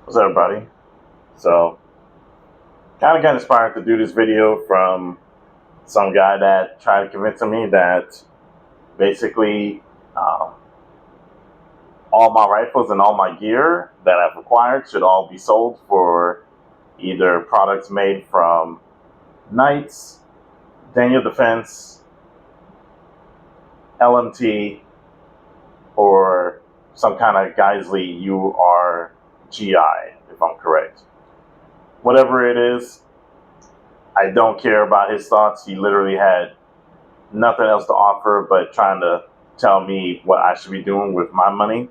What's up, everybody? So, kind of got inspired to do this video from some guy that tried to convince me that basically um, all my rifles and all my gear that I've acquired should all be sold for either products made from Knights, Daniel Defense, LMT, or some kind of Geisley URGI, if I'm correct. Whatever it is, I don't care about his thoughts. He literally had nothing else to offer but trying to tell me what I should be doing with my money.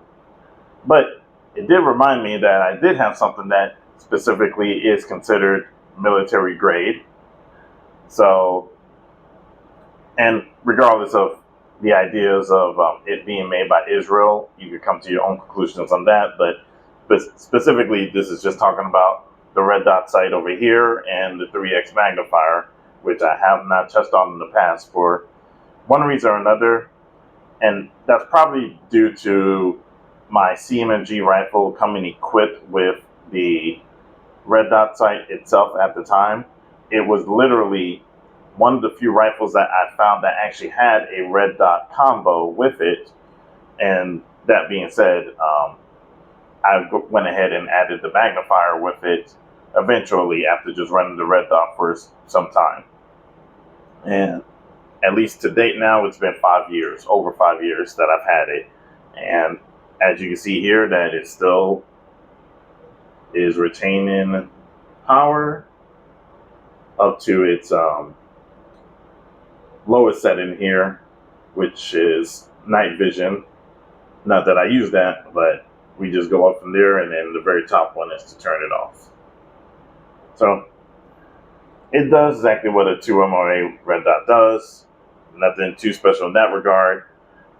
But it did remind me that I did have something that specifically is considered military grade. So, and regardless of the ideas of it being made by Israel, you could come to your own conclusions on that. But specifically, this is just talking about the red dot sight over here and the 3x magnifier, which I have not touched on in the past for one reason or another. And that's probably due to my CMMG rifle coming equipped with the red dot sight itself at the time. It was literally one of the few rifles that I found that actually had a red dot combo with it. And that being said, I went ahead and added the magnifier with it eventually after just running the red dot for some time. And at least to date now, it's been 5 years, over 5 years that I've had it. And as you can see here, that it still is retaining power up to its lowest setting here, which is night vision. Not that I use that, but we just go up from there, and then the very top one is to turn it off. So it does exactly what a 2 MOA red dot does. Nothing too special in that regard.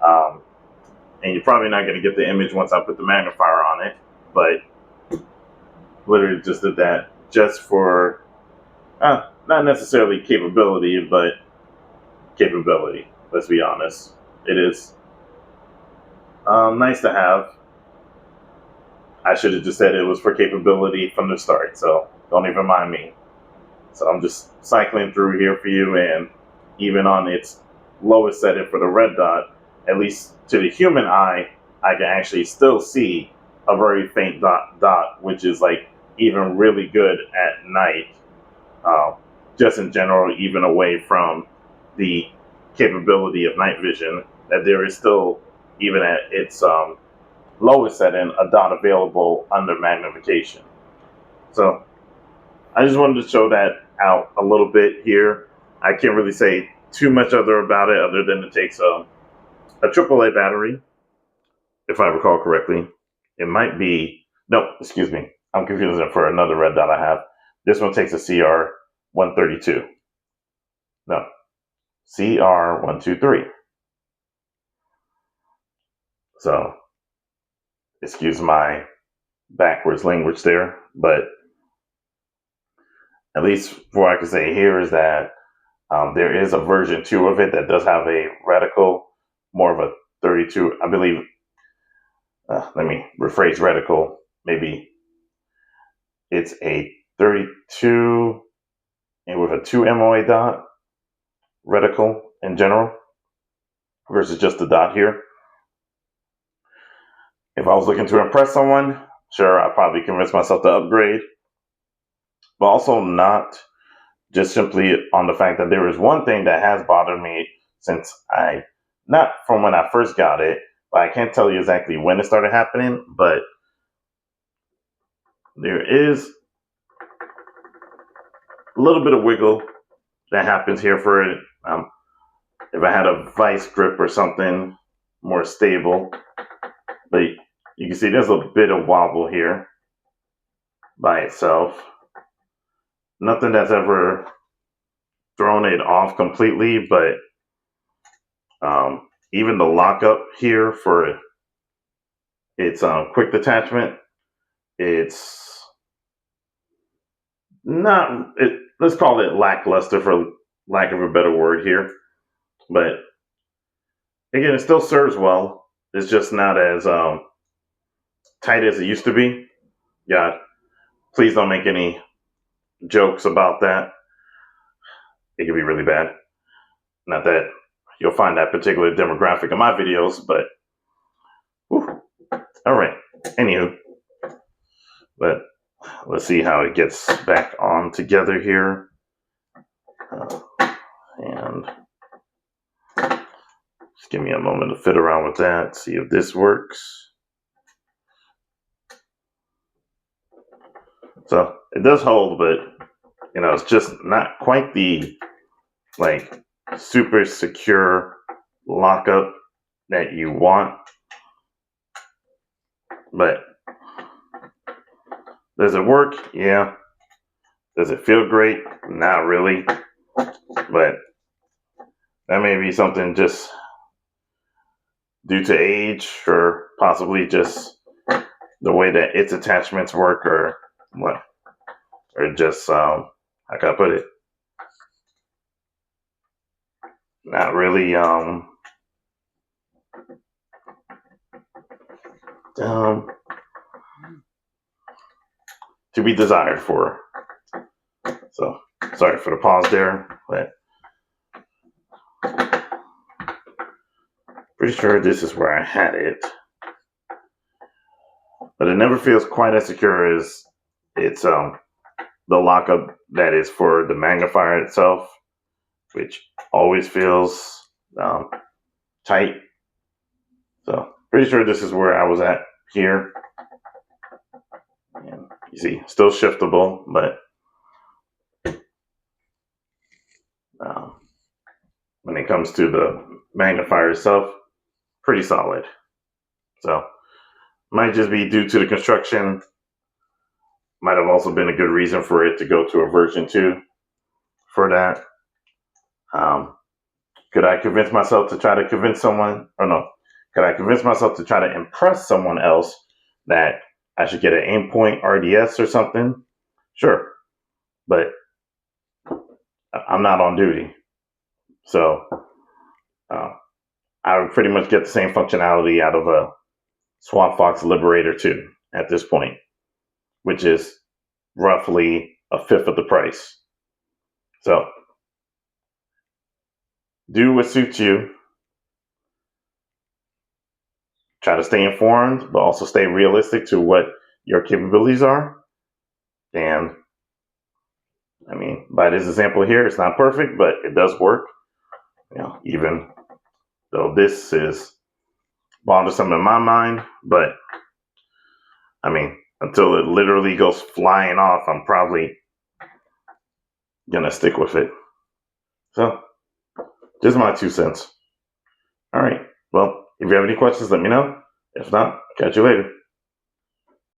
And you're probably not going to get the image once I put the magnifier on it, but literally just did that just for not necessarily capability, but capability. Let's be honest. It is nice to have. I should have just said it was for capability from the start, so don't even mind me. So I'm just cycling through here for you, and even on its lowest setting for the red dot, at least to the human eye, I can actually still see a very faint dot, which is like even really good at night. Just in general, even away from the capability of night vision, that there is still, even at its lowest setting, a dot available under magnification. So I just wanted to show that out a little bit here. I can't really say too much other about it other than it takes a AAA battery, if I recall correctly. It might be, no, excuse me, I'm confusing it for another red dot I have. This one takes a CR132. No, CR123. So, excuse my backwards language there, but at least what I can say here is that there is a version 2 of it that does have a reticle, more of a 32, I believe. Let me rephrase reticle. Maybe it's a 32 and with a 2 MOA dot reticle in general versus just the dot here. If I was looking to impress someone, sure, I'd probably convince myself to upgrade, but also not just simply on the fact that there is one thing that has bothered me since not from when I first got it, but I can't tell you exactly when it started happening, but there is a little bit of wiggle that happens here for it. If I had a vice grip or something more stable, but you can see there's a bit of wobble here by itself. Nothing that's ever thrown it off completely, but even the lockup here for its quick detachment, it's not, let's call it lackluster for lack of a better word here. But again, it still serves well. It's just not as tight as it used to be. God, please don't make any jokes about that. It could be really bad. Not that you'll find that particular demographic in my videos, but whew. All right. Anywho, but let's see how it gets back on together here. And just give me a moment to fit around with that, see if this works. So it does hold, but you know, it's just not quite the like super secure lockup that you want. But does it work? Yeah. Does it feel great? Not really. But that may be something just due to age, or possibly just the way that its attachments work, or what, or just how can I put it? Not really to be desired for. So sorry for the pause there, but pretty sure this is where I had it. But it never feels quite as secure as it's the lockup that is for the magnifier itself, which always feels tight. So pretty sure this is where I was at here. And you see, still shiftable, but when it comes to the magnifier itself, pretty solid. So might just be due to the construction. Might have also been a good reason for it to go to a version 2 for that. Could I convince myself to try to convince someone, or no, could I convince myself to try to impress someone else that I should get an aimpoint RDS or something? Sure, but I'm not on duty. So I would pretty much get the same functionality out of a Swamp Fox Liberator 2 at this point, which is roughly a fifth of the price. So do what suits you. Try to stay informed, but also stay realistic to what your capabilities are. And I mean, by this example here, it's not perfect, but it does work. You know, even though this is bothersome in my mind, but I mean, until it literally goes flying off, I'm probably gonna stick with it. So, just my 2 cents. All right. Well, if you have any questions, let me know. If not, catch you later.